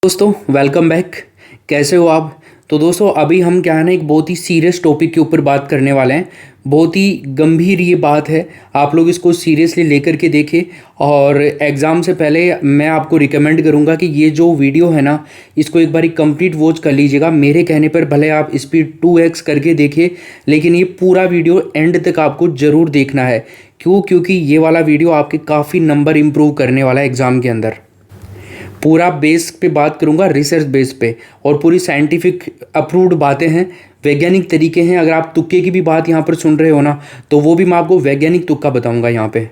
दोस्तों welcome back. कैसे हो आप? तो दोस्तों अभी हम क्या है ना एक बहुत ही सीरियस टॉपिक के ऊपर बात करने वाले हैं। बहुत ही गंभीर ये बात है, आप लोग इसको सीरियसली लेकर के देखें। और एग्ज़ाम से पहले मैं आपको रिकमेंड करूंगा कि ये जो वीडियो है ना इसको एक बार कंप्लीट वॉच कर लीजिएगा। मेरे कहने पर भले आप स्पीड 2x करके देखें, लेकिन ये पूरा वीडियो एंड तक आपको ज़रूर देखना है। क्योंकि ये वाला वीडियो आपके काफ़ी नंबर इम्प्रूव करने वाला है एग्ज़ाम के अंदर। पूरा बेस पे बात करूंगा, रिसर्च बेस पे, और पूरी साइंटिफिक अप्रूव्ड बातें हैं, वैज्ञानिक तरीके हैं। अगर आप तुक्के की भी बात यहाँ पर सुन रहे हो ना, तो वो भी मैं आपको वैज्ञानिक तुक्का बताऊंगा यहाँ पे।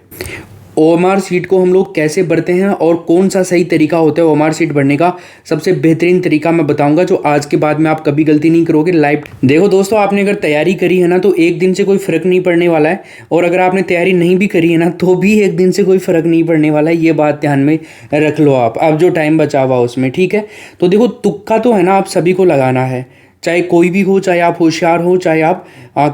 ओएमआर सीट को हम लोग कैसे भरते हैं और कौन सा सही तरीका होता है ओएमआर सीट भरने का, सबसे बेहतरीन तरीका मैं बताऊंगा, जो आज के बाद में आप कभी गलती नहीं करोगे। लाइव देखो दोस्तों, आपने अगर तैयारी करी है ना तो एक दिन से कोई फर्क नहीं पड़ने वाला है, और अगर आपने तैयारी नहीं भी करी है ना तो भी एक दिन से कोई फर्क नहीं पड़ने वाला है। ये बात ध्यान में रख लो आप, अब जो टाइम बचा हुआ उसमें। ठीक है, तो देखो तुक्का तो है ना आप सभी को लगाना है, चाहे कोई भी हो, चाहे आप होशियार हो, चाहे आप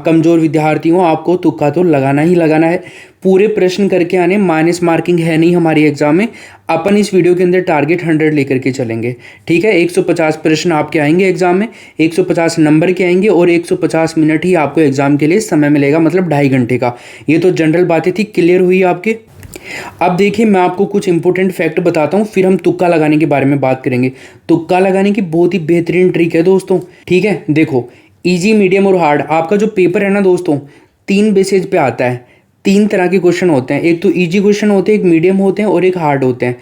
कमज़ोर विद्यार्थी हो, आपको तुक्का तो लगाना ही लगाना है। पूरे प्रश्न करके आने, माइनस मार्किंग है नहीं हमारी एग्जाम में। अपन इस वीडियो के अंदर टारगेट 100 लेकर के चलेंगे। ठीक है, 150 प्रश्न आपके आएंगे एग्जाम में, 150 नंबर के आएंगे, और 150 मिनट ही आपको एग्जाम के लिए समय मिलेगा, मतलब 2.5 घंटे का। ये तो जनरल बातें थी, क्लियर हुई आपके। अब देखिए, मैं आपको कुछ इंपॉर्टेंट फैक्ट बताता हूँ, फिर हम तुक्का लगाने के बारे में बात करेंगे। तुक्का लगाने की बहुत ही बेहतरीन ट्रिक है दोस्तों। ठीक है, देखो, इजी, मीडियम और हार्ड, आपका जो पेपर है ना दोस्तों 3 बेसिस पे आता है। 3 तरह के क्वेश्चन होते हैं, एक तो इजी क्वेश्चन होते हैं, एक मीडियम होते हैं, और एक हार्ड होते हैं।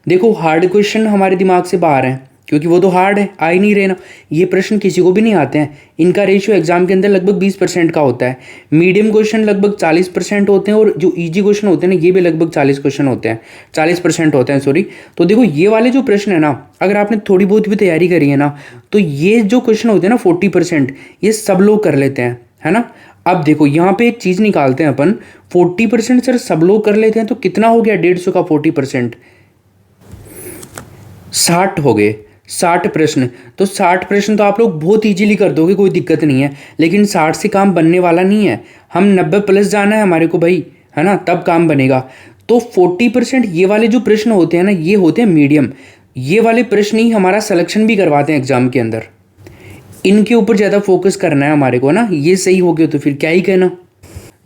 देखो, हार्ड क्वेश्चन हमारे दिमाग से बाहर है, क्योंकि वो तो हार्ड है, आ ही नहीं रहे ना। ये प्रश्न किसी को भी नहीं आते हैं। इनका रेशियो एग्जाम के अंदर लगभग 20% का होता है। मीडियम क्वेश्चन लगभग 40% होते हैं, और जो इजी क्वेश्चन होते हैं ना ये भी लगभग 40% होते हैं, 40% होते हैं, सॉरी। तो देखो, ये वाले जो प्रश्न है ना, अगर आपने थोड़ी बहुत भी तैयारी करी है ना, तो ये जो क्वेश्चन होते हैं ना 40%, ये सब लोग कर लेते हैं, है ना। अब देखो, यहाँ पे एक चीज़ निकालते हैं अपन। 40% सर सब लोग कर लेते हैं, तो कितना हो गया 150 का 40%? 60 हो गए। 60 प्रश्न, तो 60 प्रश्न तो आप लोग बहुत इजीली कर दोगे, कोई दिक्कत नहीं है। लेकिन 60 से काम बनने वाला नहीं है, हम 90 प्लस जाना है हमारे को भाई, है ना, तब काम बनेगा। तो 40% ये वाले जो प्रश्न होते हैं ना, ये होते हैं मीडियम। ये वाले प्रश्न ही हमारा सिलेक्शन भी करवाते हैं एग्जाम के अंदर। इनके ऊपर ज़्यादा फोकस करना है हमारे को ना। ये सही हो गया तो फिर क्या ही कहना।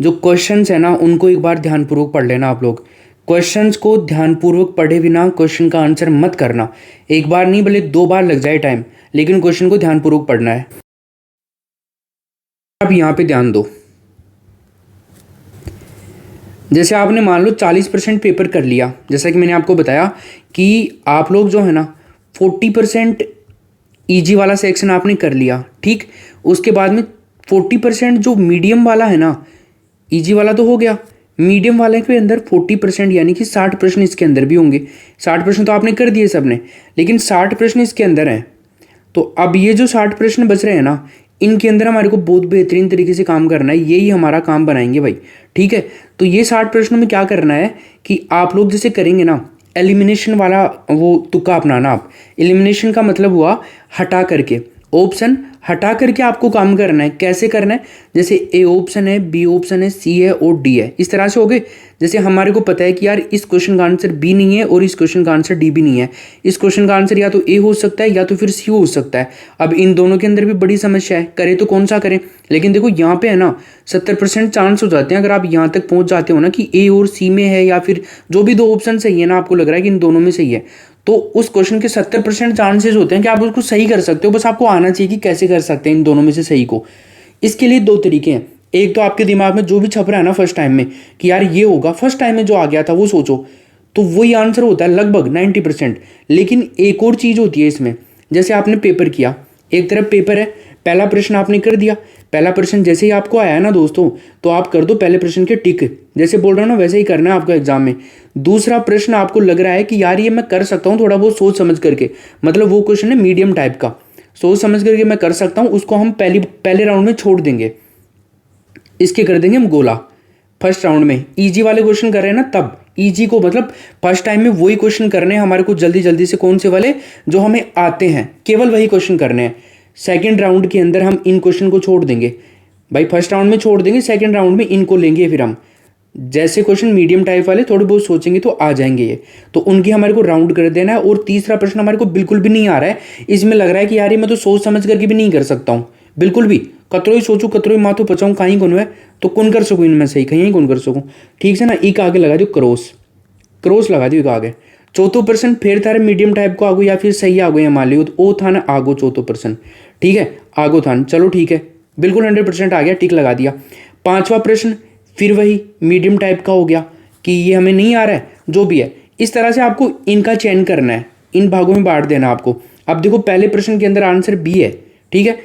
जो क्वेश्चंस है ना उनको एक बार ध्यानपूर्वक पढ़ लेना आप लोग। क्वेश्चंस को ध्यानपूर्वक पढ़े बिना क्वेश्चन का आंसर मत करना। एक बार नहीं, भले 2 बार लग जाए टाइम, लेकिन क्वेश्चन को ध्यानपूर्वक पढ़ना है। अब यहाँ पे ध्यान दो, जैसे आपने मान लो 40% पेपर कर लिया, जैसा कि मैंने आपको बताया कि आप लोग जो है ना 40% ईजी वाला सेक्शन आपने कर लिया। ठीक, उसके बाद में 40% जो मीडियम वाला है ना, ईजी वाला तो हो गया, मीडियम वाले के अंदर 40% यानी कि 60 प्रश्न इसके अंदर भी होंगे। 60 प्रश्न तो आपने कर दिए सबने, लेकिन 60 प्रश्न इसके अंदर हैं। तो अब ये जो 60 प्रश्न बच रहे हैं ना, इनके अंदर हमारे को बहुत बेहतरीन तरीके से काम करना है। यही हमारा काम बनाएंगे भाई। ठीक है, तो ये 60 प्रश्नों में क्या करना है कि आप लोग जैसे करेंगे ना, एलिमिनेशन वाला वो तुक्का अपनाना। आप एलिमिनेशन का मतलब हुआ हटा करके, ऑप्शन हटा करके आपको काम करना है। कैसे करना है? जैसे ए ऑप्शन है, बी ऑप्शन है, सी है और डी है, इस तरह से हो गए। जैसे हमारे को पता है कि यार इस क्वेश्चन का आंसर बी नहीं है और इस क्वेश्चन का आंसर डी भी नहीं है, इस क्वेश्चन का आंसर या तो ए हो सकता है या तो फिर सी हो सकता है। अब इन दोनों के अंदर भी बड़ी समस्या है, करें तो कौन सा करें। लेकिन देखो यहाँ पे है ना 70% चांस हो जाते हैं, अगर आप यहाँ तक पहुँच जाते हो ना कि ए और सी में है, या फिर जो भी 2 ऑप्शन सही है ना, आपको लग रहा है कि इन दोनों में सही है, तो उस क्वेश्चन के 70% चांसेस होते हैं कि आप उसको सही कर सकते हो। बस आपको आना चाहिए कि कैसे कर सकते हैं इन दोनों में से सही को। इसके लिए 2 तरीके हैं। एक तो आपके दिमाग में जो भी छप रहा है ना फर्स्ट टाइम में कि यार ये होगा, फर्स्ट टाइम में जो आ गया था वो सोचो, तो वही आंसर होता है लगभग 90%। लेकिन एक और चीज़ होती है इसमें, जैसे आपने पेपर किया, एक तरफ पेपर है, पहला प्रश्न आपने कर दिया। पहला प्रश्न जैसे ही आपको आया ना दोस्तों, तो आप कर दो पहले प्रश्न के टिक, जैसे बोल रहा हूँ ना वैसे ही करना है आपको एग्जाम में। दूसरा प्रश्न आपको लग रहा है कि यार ये मैं कर सकता हूँ थोड़ा बहुत सोच समझ करके, मतलब वो क्वेश्चन है मीडियम टाइप का, सोच समझ करके मैं कर सकता हूँ, उसको हम पहले राउंड में छोड़ देंगे, इसके कर देंगे हम गोला। फर्स्ट राउंड में इजी वाले क्वेश्चन कर रहे हैं ना, तब इजी को मतलब फर्स्ट टाइम में वही क्वेश्चन करने हैं हमारे को, जल्दी जल्दी से कौन से वाले जो हमें आते हैं, केवल वही क्वेश्चन करने हैं। सेकंड राउंड के अंदर हम इन क्वेश्चन को छोड़ देंगे भाई, फर्स्ट राउंड में छोड़ देंगे, सेकंड राउंड में इनको लेंगे फिर हम। जैसे क्वेश्चन मीडियम टाइप वाले थोड़े बहुत सोचेंगे तो आ जाएंगे ये, तो उनकी हमारे को राउंड कर देना है। और तीसरा प्रश्न हमारे को बिल्कुल भी नहीं आ रहा है, इसमें लग रहा है कि यार ये मैं तो सोच समझ करके भी नहीं कर सकता हूँ, बिल्कुल भी कतरो ही सोचूं कतरो ही माथो पचाऊं कहीं कौन है, तो कौन कर सकूँ इनमें सही, कहीं कौन कर सकूँ। ठीक से ना, एक आगे लगा दो क्रॉस, क्रॉस लगा दियो आगे। चौथो प्रश्न फिर तारे मीडियम टाइप को आगो या फिर सही आगो या मान लियो, तो ओ था ना आगो चौथो प्रश्न, ठीक है आगो था, चलो ठीक है बिल्कुल 100% आ गया, टिक लगा दिया। पांचवा प्रश्न फिर वही मीडियम टाइप का हो गया कि ये हमें नहीं आ रहा है, जो भी है इस तरह से आपको इनका चयन करना है, इन भागों में बांट देना आपको। अब देखो पहले प्रश्न के अंदर आंसर बी है, ठीक है।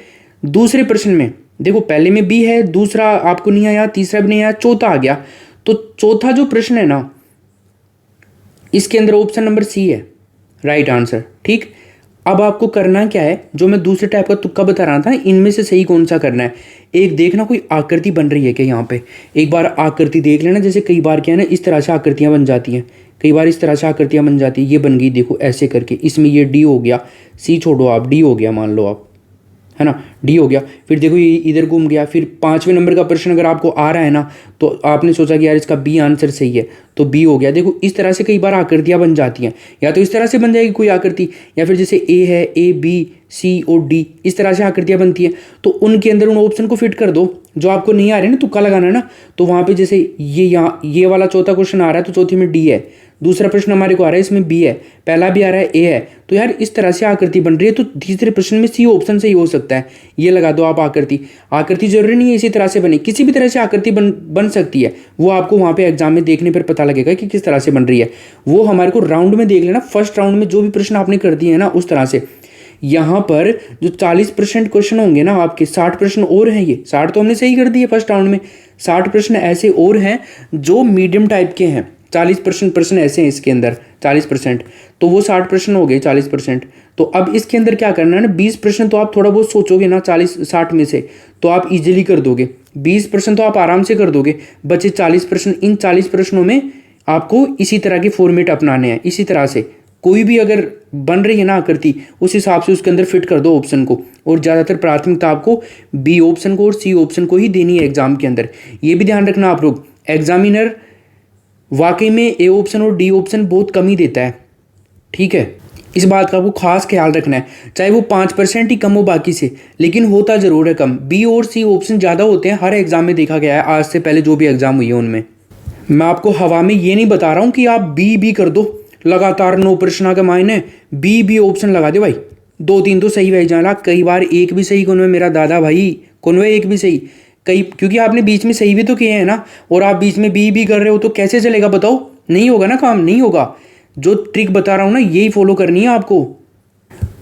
दूसरे प्रश्न में देखो पहले में बी है, दूसरा आपको नहीं आया, तीसरा भी नहीं आया, चौथा आ गया। तो चौथा जो प्रश्न है ना, इसके अंदर ऑप्शन नंबर सी है राइट आंसर, ठीक। अब आपको करना क्या है, जो मैं दूसरे टाइप का तुक्का बता रहा था, इनमें से सही कौन सा करना है। एक देखना कोई आकृति बन रही है क्या यहाँ पे, एक बार आकृति देख लेना। जैसे कई बार क्या है ना, इस तरह से आकृतियाँ बन जाती हैं, कई बार इस तरह से आकृतियाँ बन जाती है। ये बन गई देखो ऐसे करके, इसमें ये डी हो गया, सी छोड़ो आप, डी हो गया मान लो आप, है ना, डी हो गया। फिर देखो ये इधर घूम गया। फिर पांचवें नंबर का प्रश्न अगर आपको आ रहा है ना, तो आपने सोचा कि यार इसका बी आंसर सही है, तो बी हो गया। देखो इस तरह से कई बार आकृतियां बन जाती हैं, या तो इस तरह से बन जाएगी कोई आकृति, या फिर जैसे ए है, ए बी सी और डी, इस तरह से आकृतियां बनती हैं। तो उनके अंदर उन ऑप्शन को फिट कर दो जो आपको नहीं आ रहे ना, तुक्का लगाना है ना। तो वहाँ पे जैसे ये यहाँ ये वाला चौथा क्वेश्चन आ रहा है, तो चौथी में डी है। दूसरा प्रश्न हमारे को आ रहा है, इसमें बी है। पहला भी आ रहा है, ए है। तो यार इस तरह से आकृति बन रही है, तो तीसरे प्रश्न में सी ऑप्शन सही हो सकता है। ये लगा दो आप आकृति। आकृति जरूरी नहीं है इसी तरह से बने, किसी भी तरह से आकृति बन सकती है। वो आपको वहाँ पे एग्जाम में देखने पर पता लगेगा कि किस तरह से बन रही है। वो हमारे को राउंड में देख लेना, फर्स्ट राउंड में जो भी प्रश्न आपने कर दिए हैं ना, उस तरह से। यहाँ पर जो 40% क्वेश्चन होंगे ना आपके, 60 प्रश्न और हैं। ये 60 तो हमने सही कर दिए फर्स्ट राउंड में, 60 प्रश्न ऐसे और हैं जो मीडियम टाइप के हैं। 40% प्रश्न ऐसे हैं इसके अंदर, 40%, तो वो 60 प्रश्न हो गए 40%। तो अब इसके अंदर क्या करना है ना, 20 प्रश्न तो आप थोड़ा बहुत सोचोगे ना 40-60 में से, तो आप इजीली कर दोगे। 20 प्रश्न तो आप आराम से कर दोगे। बचे 40 प्रश्न, इन 40 प्रश्नों में आपको इसी तरह के फॉर्मेट अपनाने हैं। इसी तरह से कोई भी अगर बन रही है ना आकृति, उस हिसाब से उसके अंदर फिट कर दो ऑप्शन को। और ज़्यादातर प्राथमिकता आपको बी ऑप्शन को और सी ऑप्शन को ही देनी है एग्जाम के अंदर। ये भी ध्यान रखना आप लोग, एग्जामिनर वाकई में ए ऑप्शन और डी ऑप्शन बहुत कम ही देता है, ठीक है। इस बात का आपको खास ख्याल रखना है, चाहे वो 5% ही कम हो बाकी से, लेकिन होता जरूर है कम। बी और सी ऑप्शन ज़्यादा होते हैं, हर एग्जाम में देखा गया है, आज से पहले जो भी एग्जाम हुई है उनमें। मैं आपको हवा में ये नहीं बता रहा हूँ कि आप बी कर दो लगातार 9 प्रश्न के मायने, बी ऑप्शन लगा दो भाई, 2-3 तो सही भाई जाला, कई बार एक भी सही कौन है मेरा दादा भाई, कौन है एक भी सही, कई, क्योंकि आपने बीच में सही भी तो किए हैं ना, और आप बीच में बी कर रहे हो, तो कैसे चलेगा बताओ, नहीं होगा ना काम, नहीं होगा। जो ट्रिक बता रहा हूँ ना, यही फॉलो करनी है आपको।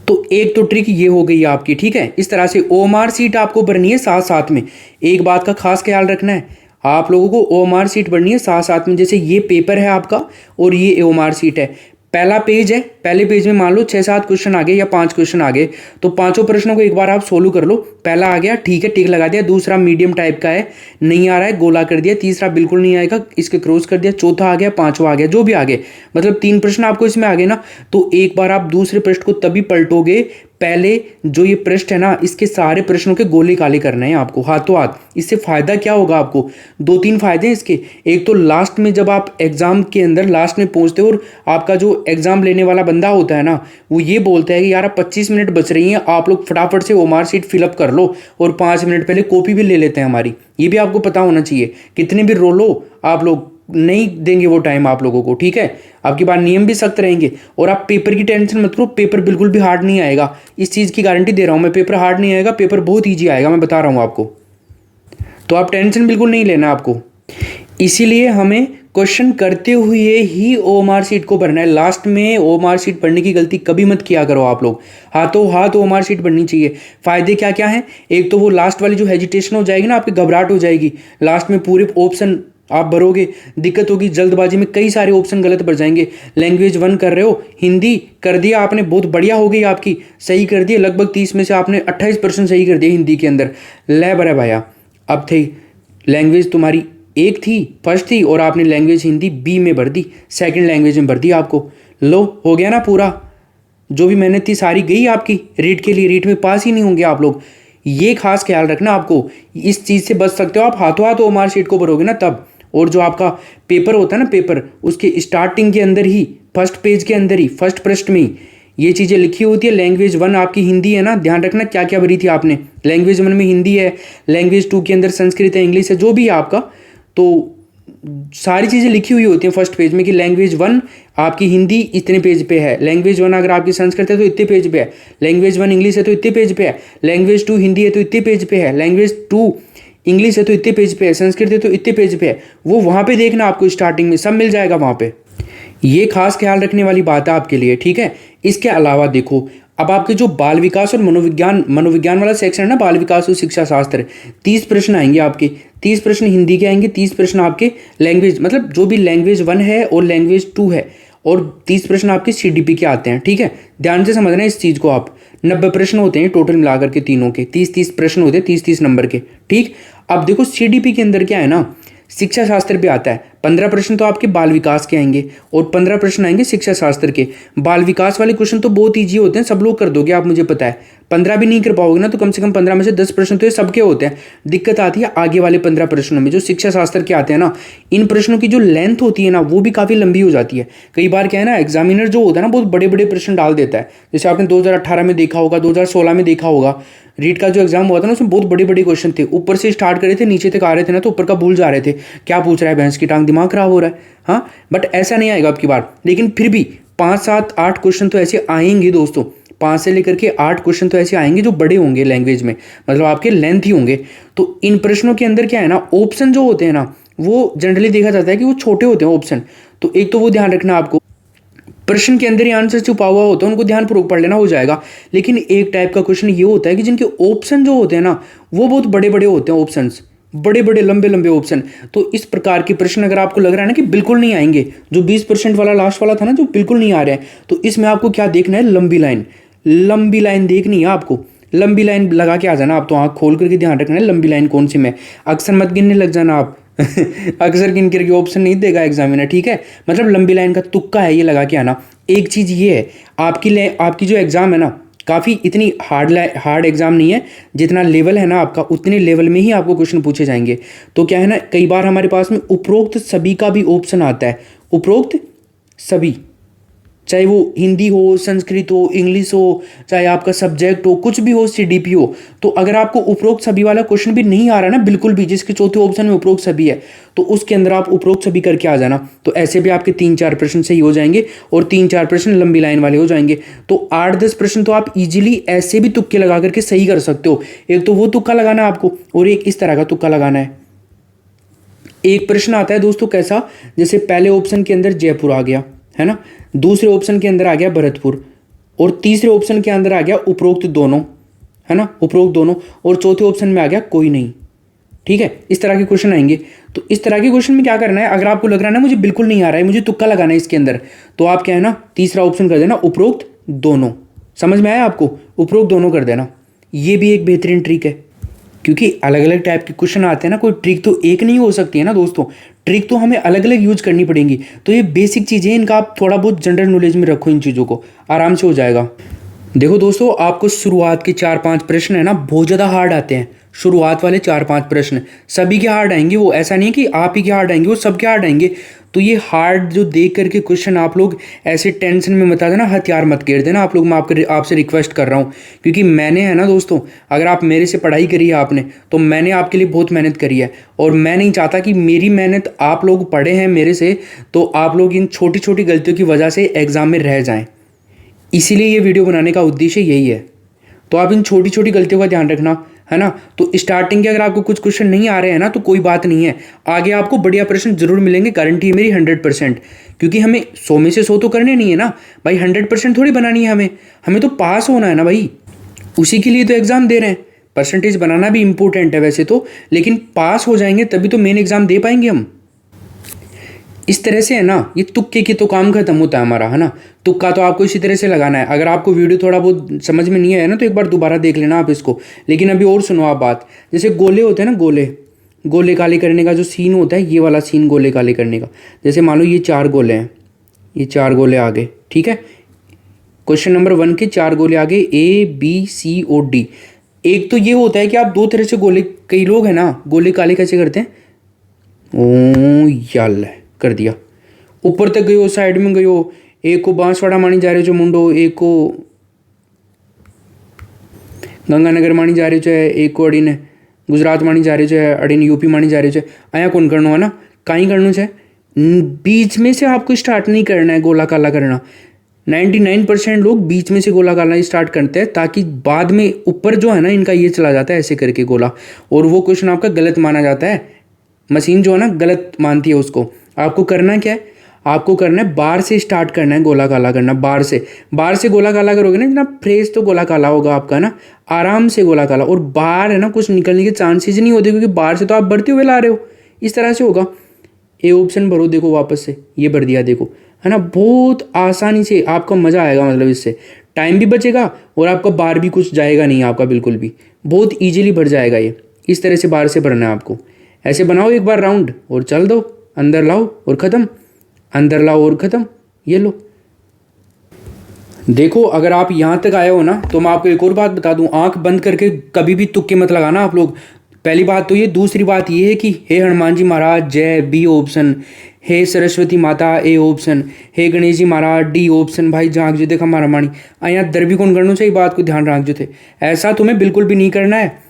तो एक तो ट्रिक ये हो गई आपकी, ठीक है। इस तरह से ओएमआर सीट आपको भरनी है साथ साथ में। एक बात का खास ख्याल रखना है, आप लोगों को ओएमआर सीट भरनी है साथ साथ में। जैसे ये पेपर है आपका और ये ओएमआर सीट है, पहला पेज है, पहले पेज में मान लो 6-7 क्वेश्चन आ गए या 5 क्वेश्चन आ गए, तो पांचों प्रश्नों को एक बार आप सोल्व कर लो। पहला आ गया, ठीक है, टिक लगा दिया। दूसरा मीडियम टाइप का है, नहीं आ रहा है, गोला कर दिया। तीसरा बिल्कुल नहीं आएगा, इसके क्रॉस कर दिया। चौथा आ गया, पांचवा आ गया, जो भी आ गए, मतलब 3 प्रश्न आपको इसमें आ गए ना, तो एक बार आप दूसरे पृष्ठ को तभी पलटोगे, पहले जो ये पृष्ठ है ना, इसके सारे प्रश्नों के गोले काले करने हैं आपको हाथों हाथ। इससे फायदा क्या होगा आपको, 2-3 फायदे हैं इसके। एक तो लास्ट में जब आप एग्जाम के अंदर लास्ट में पहुंचते हो और आपका जो एग्जाम लेने वाला बंदा होता है ना, वो ये बोलता है कि यार आप 25 मिनट बच रही हैं, आप लोग फटाफट से ओएमआर शीट फिलअप कर लो, और 5 मिनट पहले कॉपी भी ले लेते हैं हमारी। ये भी आपको पता होना चाहिए, कितने भी रोलो आप लोग नहीं देंगे वो टाइम आप लोगों को, ठीक है। आपके पास नियम भी सख्त रहेंगे। और आप पेपर की टेंशन मत करो, पेपर बिल्कुल भी हार्ड नहीं आएगा, इस चीज़ की गारंटी दे रहा हूँ मैं। पेपर हार्ड नहीं आएगा, पेपर बहुत ईजी आएगा, मैं बता रहा हूँ आपको। तो आप टेंशन बिल्कुल नहीं लेना आपको। इसीलिए हमें क्वेश्चन करते हुए ही ओएमआर शीट को भरना है। लास्ट में ओएमआर शीट पढ़ने की गलती कभी मत किया करो आप लोग, हाथों हाथ ओएमआर शीट पढ़नी चाहिए। फायदे क्या क्या हैं, एक तो वो लास्ट वाली जो हेजिटेशन हो जाएगी ना, आपकी घबराहट हो जाएगी, लास्ट में पूरे ऑप्शन आप भरोगे, दिक्कत होगी, जल्दबाजी में कई सारे ऑप्शन गलत भर जाएंगे। लैंग्वेज 1 कर रहे हो, हिंदी कर दिया आपने, बहुत बढ़िया हो गई आपकी, सही कर दिए, लगभग 30 में से आपने 28% सही कर दिया हिंदी के अंदर, ले बरा भाया। अब थे लैंग्वेज तुम्हारी 1 थी, फर्स्ट थी, और आपने लैंग्वेज हिंदी बी में भर दी, सेकंड लैंग्वेज में भर दी आपको, लो हो गया ना पूरा। जो भी मेहनत थी सारी गई आपकी रीट के लिए, रीट में पास ही नहीं होंगे आप लोग। ये खास ख्याल रखना आपको, इस चीज़ से बच सकते हो आप, हाथों हाथ ओएमआर शीट को भरोगे ना तब। और जो आपका पेपर होता है ना, पेपर उसके स्टार्टिंग के अंदर ही, फर्स्ट पेज के अंदर ही, फर्स्ट पृष्ठ में ही ये चीज़ें लिखी होती है। लैंग्वेज 1 आपकी हिंदी है ना, ध्यान रखना क्या क्या भरी थी आपने। लैंग्वेज 1 में हिंदी है, लैंग्वेज 2 के अंदर संस्कृत है, इंग्लिश है, जो भी है आपका, तो सारी चीज़ें लिखी हुई होती हैं फर्स्ट पेज में कि लैंग्वेज 1 आपकी हिंदी इतने पेज पे है, लैंग्वेज 1 अगर आपकी संस्कृत है तो इतने पेज पे है, लैंग्वेज 1 इंग्लिश है तो इतने पेज पे है, लैंग्वेज 2 हिंदी है तो इतने पेज पे है, लैंग्वेज 2 इंग्लिश है तो इतने पेज पे है, संस्कृत है तो इतने पेज पे है। वो वहाँ पे देखना आपको, स्टार्टिंग में सब मिल जाएगा वहाँ पे। ये खास ख्याल रखने वाली बात है आपके लिए, ठीक है। इसके अलावा देखो, अब आपके जो बाल विकास और मनोविज्ञान वाला सेक्शन है ना, बाल विकास और शिक्षा शास्त्र, 30 प्रश्न आएंगे आपके। 30 प्रश्न हिंदी के आएंगे, 30 प्रश्न आपके लैंग्वेज, मतलब जो भी लैंग्वेज 1 है और लैंग्वेज 2 है, और 30 प्रश्न आपके CDP के आते हैं, ठीक है। ध्यान से समझना इस चीज़ को आप। 90 प्रश्न होते हैं टोटल मिलाकर के, तीनों के 30-30 प्रश्न होते हैं, 30-30 नंबर के, ठीक। अब देखो CDP के अंदर क्या है ना, शिक्षा शास्त्र पे आता है। 15 प्रश्न तो आपके बाल विकास के आएंगे और 15 प्रश्न आएंगे शिक्षा शास्त्र के। बाल विकास वाले क्वेश्चन तो बहुत ईजी होते हैं, सब लोग कर दोगे आप, मुझे पता है। 15 भी नहीं कर पाओगे ना, तो कम से कम 15 में से 10 प्रश्न तो ये सबके होते हैं। दिक्कत आती है आगे वाले 15 प्रश्नों में, जो शिक्षा शास्त्र के आते हैं ना। इन प्रश्नों की जो लेंथ होती है ना, वो भी काफ़ी लंबी हो जाती है। कई बार क्या है ना, एग्जामिनर जो होता है ना, बहुत बड़े बड़े प्रश्न डाल देता है। जैसे आपने 2018 में देखा होगा, 2016 में देखा होगा, रीट का जो एग्जाम हुआ था ना, उसमें बहुत बड़े बड़े क्वेश्चन थे। ऊपर से स्टार्ट करे थे, नीचे तक आ रहे थे ना, तो ऊपर का भूल जा रहे थे, क्या पूछ रहा है भैंस की टांग, दिमाग खराब हो रहा है। हाँ, बट ऐसा नहीं आएगा आपकी बार। लेकिन फिर भी 5, 7, 8 क्वेश्चन तो ऐसे आएंगे दोस्तों। 5 से लेकर के 8 क्वेश्चन तो ऐसे आएंगे जो बड़े होंगे लैंग्वेज में, मतलब आपके लेंथ ही होंगे। तो इन प्रश्नों के अंदर क्या है ना, ऑप्शन जो होते हैं ना, वो जनरली देखा जाता है कि वो छोटे होते हैं ऑप्शन। तो एक तो वो ध्यान रखना आपको, प्रश्न के अंदर ही आंसर छुपा हुआ होता है, उनको ध्यानपूर्वक पढ़ लेना, हो जाएगा। लेकिन एक टाइप का क्वेश्चन ये होता है कि जिनके ऑप्शन जो होते हैं ना, वो बहुत बड़े बड़े होते हैं, ऑप्शंस बड़े बड़े लंबे लंबे ऑप्शन। तो इस प्रकार के प्रश्न अगर आपको लग रहा है ना कि बिल्कुल नहीं आएंगे, जो 20% वाला लास्ट वाला था ना, जो बिल्कुल नहीं आ रहा है, तो इसमें आपको क्या देखना है, लंबी लाइन। लंबी लाइन देखनी है आपको, लंबी लाइन लगा के आ जाना आप। तो आँख खोल करके ध्यान रखना है लंबी लाइन कौन सी में, अक्सर मत गिनने लग जाना आप। अक्सर गिन करके ऑप्शन नहीं देगा एग्जामिनर, ठीक है। मतलब लंबी लाइन का तुक्का है, ये लगा के आना। एक चीज़ ये है, आपकी जो एग्ज़ाम है ना, काफ़ी इतनी हार्ड एग्जाम नहीं है। जितना लेवल है ना आपका, उतने लेवल में ही आपको क्वेश्चन पूछे जाएंगे। तो क्या है ना, कई बार हमारे पास में उपरोक्त सभी का भी ऑप्शन आता है। उपरोक्त सभी, चाहे वो हिंदी हो, संस्कृत हो, इंग्लिश हो, चाहे आपका सब्जेक्ट हो, कुछ भी हो, CDP हो। तो अगर आपको उपरोक्त सभी वाला क्वेश्चन भी नहीं आ रहा ना बिल्कुल भी, जिसके चौथे ऑप्शन में उपरोक्त सभी है, तो उसके अंदर आप उपरोक्त सभी करके आ जाना। तो ऐसे भी आपके 3-4 प्रश्न सही हो जाएंगे और 3-4 प्रश्न लंबी लाइन वाले हो जाएंगे। तो 8-10 प्रश्न तो आप इजीली ऐसे भी तुक्के लगा करके सही कर सकते हो। एक तो वो तुक्का लगाना है आपको, और एक इस तरह का तुक्का लगाना है। एक प्रश्न आता है दोस्तों कैसा, जैसे पहले ऑप्शन के अंदर जयपुर आ गया है ना, दूसरे ऑप्शन के अंदर आ गया भरतपुर, और तीसरे ऑप्शन के अंदर आ गया उपरोक्त दोनों, है ना, उपरोक्त दोनों, और चौथे ऑप्शन में आ गया कोई नहीं, ठीक है। इस तरह के क्वेश्चन आएंगे। तो इस तरह के क्वेश्चन में क्या करना है, अगर आपको लग रहा है ना मुझे बिल्कुल नहीं आ रहा है, मुझे तुक्का लगाना है इसके अंदर, तो आप क्या है ना, तीसरा ऑप्शन कर देना उपरोक्त दोनों। समझ में आया आपको, उपरोक्त दोनों कर देना। ये भी एक बेहतरीन ट्रिक है, क्योंकि अलग अलग टाइप के क्वेश्चन आते हैं ना, कोई ट्रिक तो एक नहीं हो सकती है ना दोस्तों, ट्रिक तो हमें अलग अलग यूज करनी पड़ेंगी। तो ये बेसिक चीज़ें, इनका आप थोड़ा बहुत जनरल नॉलेज में रखो, इन चीज़ों को आराम से हो जाएगा। देखो दोस्तों, आपको शुरुआत के 4-5 प्रश्न है ना, बहुत ज़्यादा हार्ड आते हैं। शुरुआत वाले 4-5 प्रश्न सभी के हार्ड आएंगे, वो ऐसा नहीं है कि आप ही के हार्ड आएंगे, वो सबके हार्ड आएंगे। तो ये हार्ड जो देख करके क्वेश्चन आप लोग ऐसे टेंशन में मत आ देना, हथियार मत घेर देना आप लोग। मैं आपसे रिक्वेस्ट कर रहा हूँ, क्योंकि मैंने है ना दोस्तों, अगर आप मेरे से पढ़ाई करी है आपने, तो मैंने आपके लिए बहुत मेहनत करी है, और मैं नहीं चाहता कि मेरी मेहनत आप लोग पढ़े हैं मेरे से, तो आप लोग इन छोटी छोटी गलतियों की वजह से एग्ज़ाम में रह जाएँ। इसीलिए ये वीडियो बनाने का उद्देश्य यही है। तो आप इन छोटी छोटी गलतियों का ध्यान रखना, है ना। तो स्टार्टिंग के अगर आपको कुछ क्वेश्चन नहीं आ रहे हैं ना, तो कोई बात नहीं है, आगे आपको बढ़िया प्रश्न जरूर मिलेंगे, गारंटी है मेरी 100%। क्योंकि हमें 100 में से 100 तो करने नहीं है ना भाई, 100% थोड़ी बनानी है हमें तो पास होना है ना भाई, उसी के लिए तो एग्ज़ाम दे रहे हैं। परसेंटेज बनाना भी इंपॉर्टेंट है वैसे तो, लेकिन पास हो जाएंगे तभी तो मेन एग्ज़ाम दे पाएंगे हम। इस तरह से है ना, ये तुक्के की तो काम खत्म होता है हमारा, है ना। तुक्का तो आपको इसी तरह से लगाना है। अगर आपको वीडियो थोड़ा बहुत समझ में नहीं आया ना, तो एक बार दोबारा देख लेना आप इसको। लेकिन अभी और सुनो आप बात, जैसे गोले होते हैं ना, गोले काले करने का जो सीन होता है, ये वाला सीन गोले काले करने का। जैसे मान लो ये 4 गोले हैं, ये 4 गोले आ गए, ठीक है। क्वेश्चन नंबर 1 के 4 गोले आ गए, A B C और D। एक तो ये होता है कि आप 2 तरह से गोले, कई लोग हैं ना गोले काले कैसे करते हैं, ओ यल कर दिया, ऊपर तक गयो, साइड में गयो, एक को बांसवाड़ा मानी जा रहे जो मुंडो, एक को गंगानगर मानी जा रही है, एक को अड़ीने गुजरात मानी जा रही है, अड़ीने यूपी मानी जा रही है। अया कौन करना है ना, कहीं करना है, बीच में से आपको स्टार्ट नहीं करना है गोला काला करना। 99% लोग बीच में से गोला काला स्टार्ट करते हैं, ताकि बाद में ऊपर जो है ना इनका ये चला जाता है ऐसे करके गोला, और वो क्वेश्चन आपका गलत माना जाता है। मशीन जो है ना गलत मानती है उसको। आपको करना क्या है, आपको करना है बार से स्टार्ट करना है गोला काला करना, बार से गोला काला करोगे ना, इतना फ्रेश तो गोला काला होगा आपका ना, आराम से गोला काला। और बाहर है ना कुछ निकलने के चांसेस नहीं होते, क्योंकि बाहर से तो आप बढ़ते हुए ला रहे हो, इस तरह से होगा। ए ऑप्शन भरो, देखो वापस से ये भर दिया, देखो है ना, बहुत आसानी से आपका मज़ा आएगा। मतलब इससे टाइम भी बचेगा और आपका बाहर भी कुछ जाएगा नहीं आपका, बिल्कुल भी बहुत ईजिली भर जाएगा ये। इस तरह से बाहर से भरना है आपको। ऐसे बनाओ एक बार राउंड और चल दो, अंदर लाओ और ख़त्म, अंदर लाओ और ख़त्म। ये लो, देखो अगर आप यहाँ तक आए हो ना, तो मैं आपको एक और बात बता दूँ, आंख बंद करके कभी भी तुक्के मत लगाना आप लोग। पहली बात तो ये, दूसरी बात ये है कि हे हनुमान जी महाराज जय, बी ऑप्शन, हे सरस्वती माता ए ऑप्शन, हे गणेश जी महाराज डी ऑप्शन। भाई जाग जो देखा मारा माणी यहाँ दर भी कौन करना चाहिए, बात को ध्यान रख जो थे। ऐसा तुम्हें बिल्कुल भी नहीं करना है।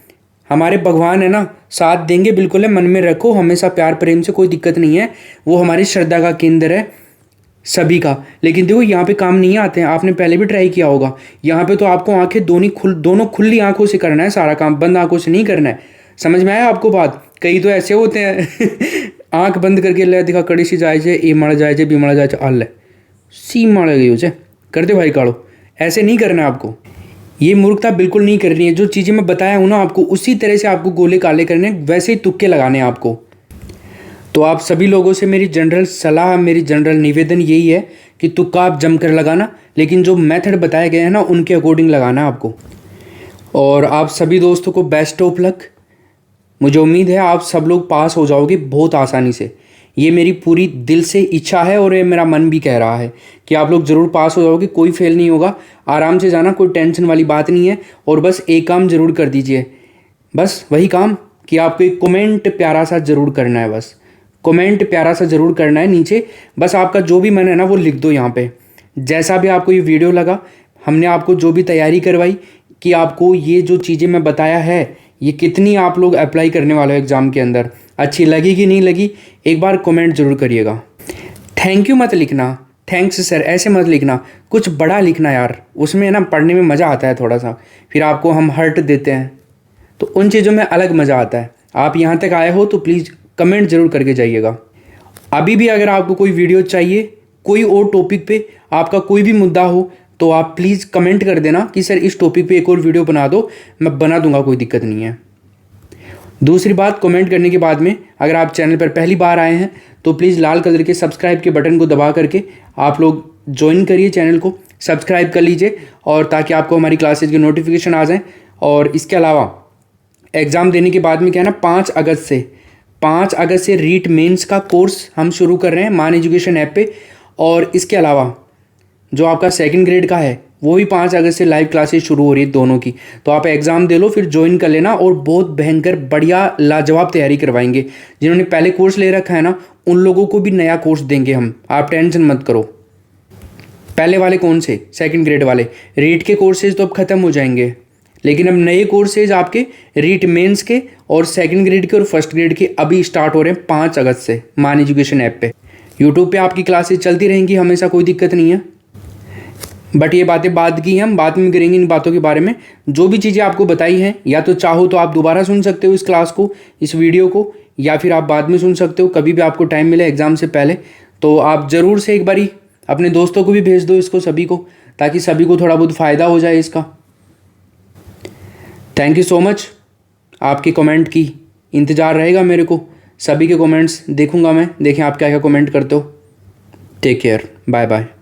हमारे भगवान है ना, साथ देंगे बिल्कुल है, मन में रखो हमेशा प्यार प्रेम से, कोई दिक्कत नहीं है। वो हमारी श्रद्धा का केंद्र है सभी का। लेकिन देखो यहाँ पे काम नहीं आते हैं, आपने पहले भी ट्राई किया होगा। यहाँ पे तो आपको आंखें दोनों खुली आंखों से करना है सारा काम, बंद आंखों से नहीं करना है। समझ में आया आपको बात? कई तो ऐसे होते हैं आंख बंद करके ले दिखा कड़ी सी जाए छे, ए माड़ा जाए छे, बी माड़ा जाए छे, आल सी माड़ा गई हो कर दे भाई काड़ो। ऐसे नहीं करना है आपको, ये मूर्खता बिल्कुल नहीं करनी है। जो चीज़ें मैं बताया हूँ ना आपको, उसी तरह से आपको गोले काले करने, वैसे ही तुक्के लगाने हैं आपको। तो आप सभी लोगों से मेरी जनरल सलाह, मेरी जनरल निवेदन यही है कि तुक्का आप जमकर लगाना, लेकिन जो मेथड बताए गए हैं ना उनके अकॉर्डिंग लगाना आपको। और आप सभी दोस्तों को बेस्ट ऑफ लक। मुझे उम्मीद है आप सब लोग पास हो जाओगे बहुत आसानी से। ये मेरी पूरी दिल से इच्छा है और ये मेरा मन भी कह रहा है कि आप लोग ज़रूर पास हो जाओगे, कोई फेल नहीं होगा। आराम से जाना, कोई टेंशन वाली बात नहीं है। और बस एक काम ज़रूर कर दीजिए, बस वही काम कि आपको एक कमेंट प्यारा सा ज़रूर करना है। बस कमेंट प्यारा सा ज़रूर करना है नीचे। बस आपका जो भी मन है ना वो लिख दो यहाँ पे। जैसा भी आपको ये वीडियो लगा, हमने आपको जो भी तैयारी करवाई, कि आपको ये जो चीज़ें मैं बताया है ये कितनी आप लोग अप्लाई करने वाले हो एग्ज़ाम के अंदर, अच्छी लगी कि नहीं लगी, एक बार कमेंट ज़रूर करिएगा। थैंक यू मत लिखना, थैंक्स सर ऐसे मत लिखना, कुछ बड़ा लिखना यार, उसमें ना पढ़ने में मज़ा आता है थोड़ा सा, फिर आपको हम हर्ट देते हैं तो उन चीज़ों में अलग मज़ा आता है। आप यहाँ तक आए हो तो प्लीज़ कमेंट ज़रूर करके जाइएगा। अभी भी अगर आपको कोई वीडियो चाहिए, कोई और टॉपिक पे आपका कोई भी मुद्दा हो, तो आप प्लीज़ कमेंट कर देना कि सर इस टॉपिक पे एक और वीडियो बना दो, मैं बना दूंगा, कोई दिक्कत नहीं है। दूसरी बात, कमेंट करने के बाद में अगर आप चैनल पर पहली बार आए हैं तो प्लीज़ लाल कलर के सब्सक्राइब के बटन को दबा करके आप लोग ज्वाइन करिए, चैनल को सब्सक्राइब कर लीजिए, और ताकि आपको हमारी क्लासेज की नोटिफिकेशन आ जाए। और इसके अलावा एग्ज़ाम देने के बाद में क्या है ना, 5 अगस्त से रीट मेंस का कोर्स हम शुरू कर रहे हैं मान एजुकेशन ऐप पे। और इसके अलावा जो आपका सेकंड ग्रेड का है वो भी 5 अगस्त से लाइव क्लासेस शुरू हो रही है दोनों की। तो आप एग्ज़ाम दे लो, फिर ज्वाइन कर लेना, और बहुत भयंकर बढ़िया लाजवाब तैयारी करवाएंगे। जिन्होंने पहले कोर्स ले रखा है ना उन लोगों को भी नया कोर्स देंगे हम, आप टेंशन मत करो। पहले वाले कौन से, सेकंड ग्रेड वाले रीट के कोर्सेज तो अब ख़त्म हो जाएंगे, लेकिन अब नए कोर्सेज आपके रीट मेंस के और सेकंड ग्रेड के और फर्स्ट ग्रेड के अभी स्टार्ट हो रहे हैं 5 अगस्त से मान एजुकेशन ऐप पे। यूट्यूब पे आपकी क्लासेज चलती रहेंगी हमेशा, कोई दिक्कत नहीं है। बट ये बातें बाद की, हम बाद में करेंगे इन बातों के बारे में। जो भी चीज़ें आपको बताई हैं, या तो चाहो तो आप दोबारा सुन सकते हो इस क्लास को, इस वीडियो को, या फिर आप बाद में सुन सकते हो कभी भी आपको टाइम मिले एग्ज़ाम से पहले। तो आप ज़रूर से एक बारी अपने दोस्तों को भी भेज दो इसको, सभी को, ताकि सभी को थोड़ा बहुत फ़ायदा हो जाए इसका। Thank you so much. आपके कमेंट की इंतज़ार रहेगा मेरे को, सभी के कमेंट्स देखूंगा मैं, देखें आप क्या क्या कमेंट करते हो। Take care, bye bye.